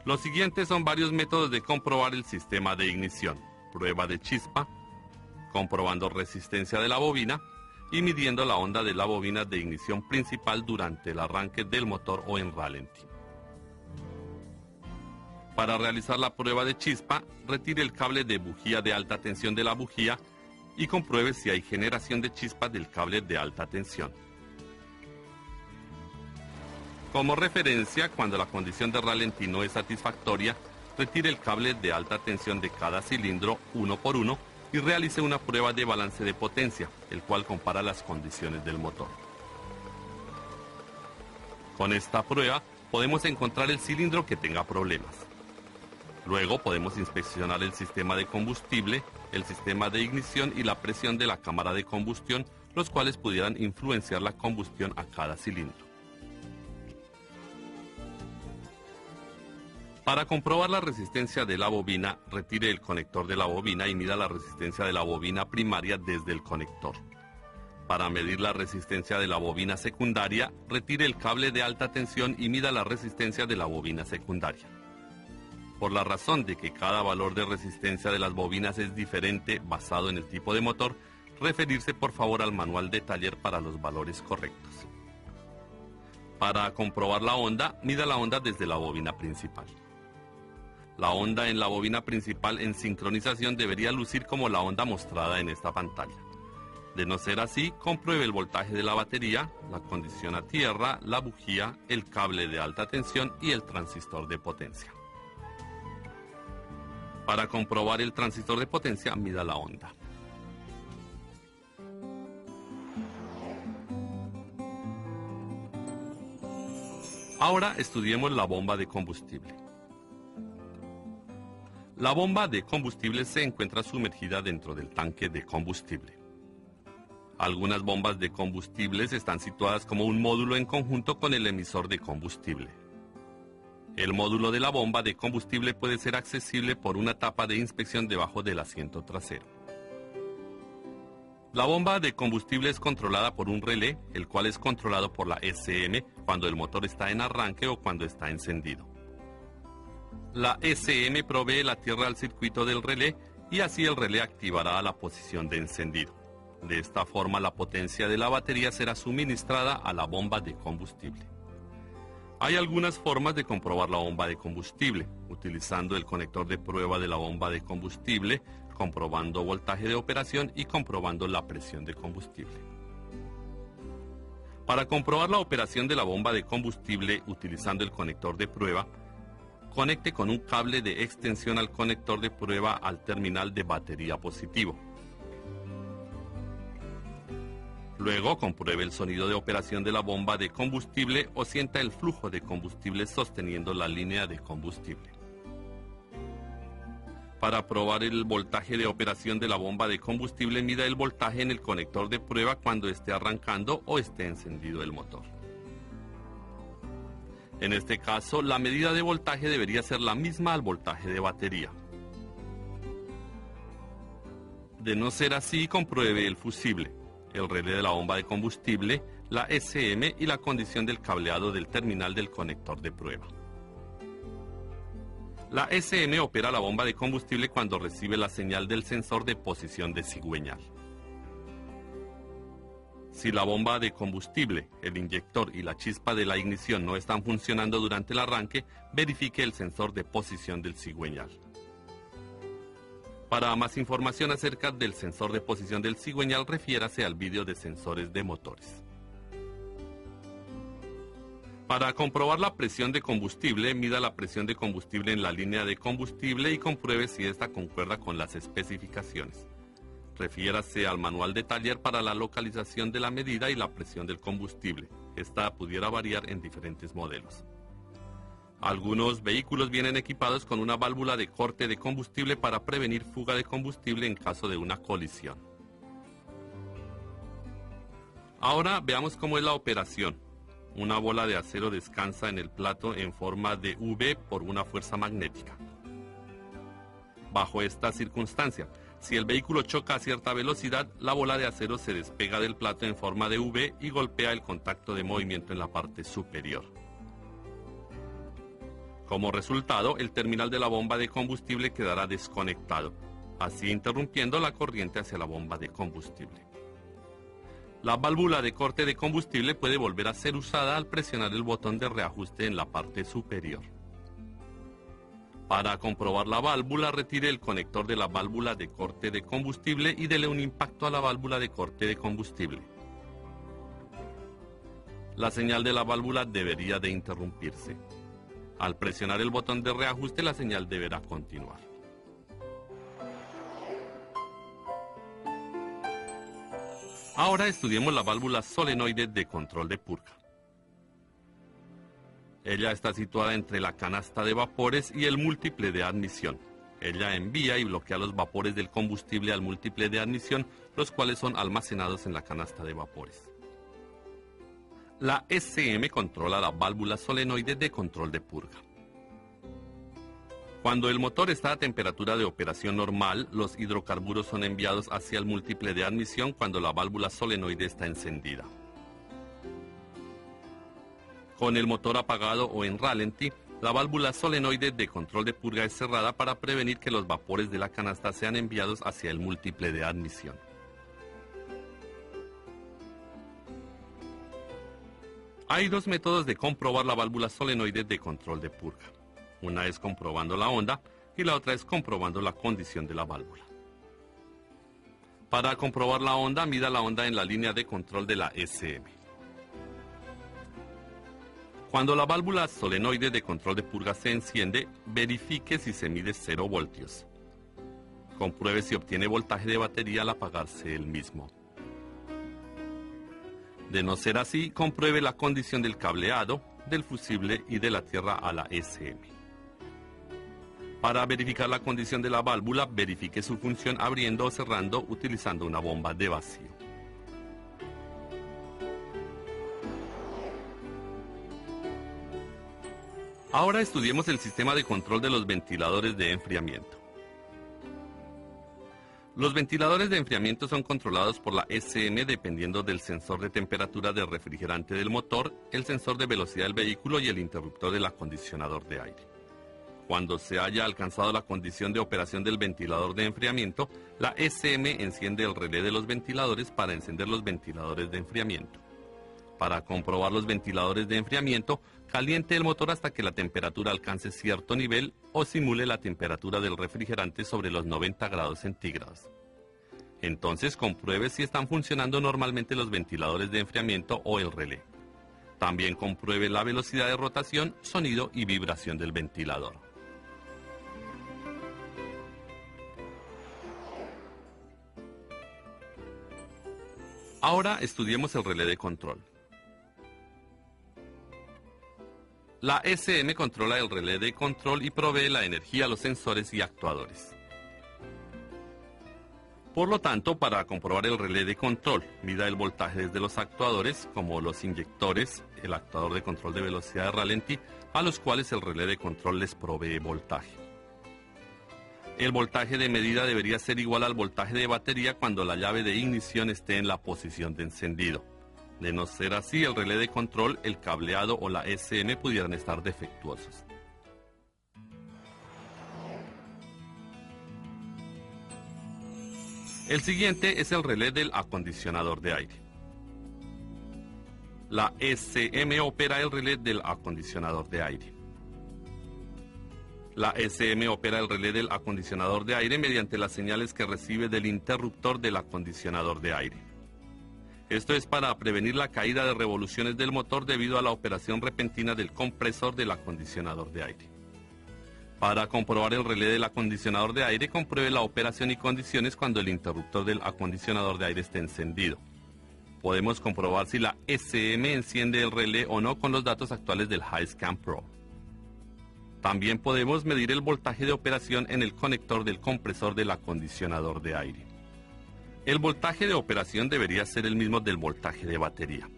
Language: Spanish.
Los siguientes son varios métodos de comprobar el sistema de ignición: prueba de chispa, comprobando resistencia de la bobina y midiendo la onda de la bobina de ignición principal durante el arranque del motor o en ralentí. Para realizar la prueba de chispa, retire el cable de bujía de alta tensión de la bujía y compruebe si hay generación de chispa del cable de alta tensión. Como referencia, cuando la condición de ralentí no es satisfactoria, retire el cable de alta tensión de cada cilindro uno por uno y realice una prueba de balance de potencia, el cual compara las condiciones del motor. Con esta prueba podemos encontrar el cilindro que tenga problemas. Luego podemos inspeccionar el sistema de combustible, el sistema de ignición y la presión de la cámara de combustión, los cuales pudieran influenciar la combustión a cada cilindro. Para comprobar la resistencia de la bobina, retire el conector de la bobina y mida la resistencia de la bobina primaria desde el conector. Para medir la resistencia de la bobina secundaria, retire el cable de alta tensión y mida la resistencia de la bobina secundaria. Por la razón de que cada valor de resistencia de las bobinas es diferente basado en el tipo de motor, referirse por favor al manual de taller para los valores correctos. Para comprobar la onda, mida la onda desde la bobina principal. La onda en la bobina principal en sincronización debería lucir como la onda mostrada en esta pantalla. De no ser así, compruebe el voltaje de la batería, la condición a tierra, la bujía, el cable de alta tensión y el transistor de potencia. Para comprobar el transistor de potencia, mida la onda. Ahora estudiemos la bomba de combustible. La bomba de combustible se encuentra sumergida dentro del tanque de combustible. Algunas bombas de combustibles están situadas como un módulo en conjunto con el emisor de combustible. El módulo de la bomba de combustible puede ser accesible por una tapa de inspección debajo del asiento trasero. La bomba de combustible es controlada por un relé, el cual es controlado por la SM cuando el motor está en arranque o cuando está encendido. La SM provee la tierra al circuito del relé y así el relé activará la posición de encendido. De esta forma la potencia de la batería será suministrada a la bomba de combustible. Hay algunas formas de comprobar la bomba de combustible, utilizando el conector de prueba de la bomba de combustible, comprobando voltaje de operación y comprobando la presión de combustible. Para comprobar la operación de la bomba de combustible utilizando el conector de prueba, conecte con un cable de extensión al conector de prueba al terminal de batería positivo. Luego compruebe el sonido de operación de la bomba de combustible o sienta el flujo de combustible sosteniendo la línea de combustible. Para probar el voltaje de operación de la bomba de combustible, mida el voltaje en el conector de prueba cuando esté arrancando o esté encendido el motor. En este caso, la medida de voltaje debería ser la misma al voltaje de batería. De no ser así, compruebe el fusible, el relé de la bomba de combustible, la SM y la condición del cableado del terminal del conector de prueba. La SM opera la bomba de combustible cuando recibe la señal del sensor de posición de cigüeñal. Si la bomba de combustible, el inyector y la chispa de la ignición no están funcionando durante el arranque, verifique el sensor de posición del cigüeñal. Para más información acerca del sensor de posición del cigüeñal, refiérase al vídeo de sensores de motores. Para comprobar la presión de combustible, mida la presión de combustible en la línea de combustible y compruebe si ésta concuerda con las especificaciones. Refiérase al manual de taller para la localización de la medida y la presión del combustible. Esta pudiera variar en diferentes modelos. Algunos vehículos vienen equipados con una válvula de corte de combustible para prevenir fuga de combustible en caso de una colisión. Ahora veamos cómo es la operación. Una bola de acero descansa en el plato en forma de V por una fuerza magnética. Bajo esta circunstancia, si el vehículo choca a cierta velocidad, la bola de acero se despega del plato en forma de V y golpea el contacto de movimiento en la parte superior. Como resultado, el terminal de la bomba de combustible quedará desconectado, así interrumpiendo la corriente hacia la bomba de combustible. La válvula de corte de combustible puede volver a ser usada al presionar el botón de reajuste en la parte superior. Para comprobar la válvula, retire el conector de la válvula de corte de combustible y dele un impacto a la válvula de corte de combustible. La señal de la válvula debería de interrumpirse. Al presionar el botón de reajuste, la señal deberá continuar. Ahora estudiemos la válvula solenoide de control de purga. Ella está situada entre la canasta de vapores y el múltiple de admisión. Ella envía y bloquea los vapores del combustible al múltiple de admisión, los cuales son almacenados en la canasta de vapores. La SM controla la válvula solenoide de control de purga. Cuando el motor está a temperatura de operación normal, los hidrocarburos son enviados hacia el múltiple de admisión cuando la válvula solenoide está encendida. Con el motor apagado o en ralentí, la válvula solenoide de control de purga es cerrada para prevenir que los vapores de la canasta sean enviados hacia el múltiple de admisión. Hay dos métodos de comprobar la válvula solenoide de control de purga. Una es comprobando la onda y la otra es comprobando la condición de la válvula. Para comprobar la onda, mida la onda en la línea de control de la SM. Cuando la válvula solenoide de control de purga se enciende, verifique si se mide 0 voltios. Compruebe si obtiene voltaje de batería al apagarse el mismo. De no ser así, compruebe la condición del cableado, del fusible y de la tierra a la SM. Para verificar la condición de la válvula, verifique su función abriendo o cerrando utilizando una bomba de vacío. Ahora estudiemos el sistema de control de los ventiladores de enfriamiento. Los ventiladores de enfriamiento son controlados por la SM dependiendo del sensor de temperatura del refrigerante del motor, el sensor de velocidad del vehículo y el interruptor del acondicionador de aire. Cuando se haya alcanzado la condición de operación del ventilador de enfriamiento, la SM enciende el relé de los ventiladores para encender los ventiladores de enfriamiento. Para comprobar los ventiladores de enfriamiento, caliente el motor hasta que la temperatura alcance cierto nivel o simule la temperatura del refrigerante sobre los 90 grados centígrados. Entonces compruebe si están funcionando normalmente los ventiladores de enfriamiento o el relé. También compruebe la velocidad de rotación, sonido y vibración del ventilador. Ahora estudiemos el relé de control. La SM controla el relé de control y provee la energía a los sensores y actuadores. Por lo tanto, para comprobar el relé de control, mida el voltaje desde los actuadores, como los inyectores, el actuador de control de velocidad de ralentí, a los cuales el relé de control les provee voltaje. El voltaje de medida debería ser igual al voltaje de batería cuando la llave de ignición esté en la posición de encendido. De no ser así, el relé de control, el cableado o la SM pudieran estar defectuosos. El siguiente es el relé del acondicionador de aire. La SM opera el relé del acondicionador de aire. La SM opera el relé del acondicionador de aire mediante las señales que recibe del interruptor del acondicionador de aire. Esto es para prevenir la caída de revoluciones del motor debido a la operación repentina del compresor del acondicionador de aire. Para comprobar el relé del acondicionador de aire, compruebe la operación y condiciones cuando el interruptor del acondicionador de aire esté encendido. Podemos comprobar si la SM enciende el relé o no con los datos actuales del HiScan Pro. También podemos medir el voltaje de operación en el conector del compresor del acondicionador de aire. El voltaje de operación debería ser el mismo del voltaje de batería.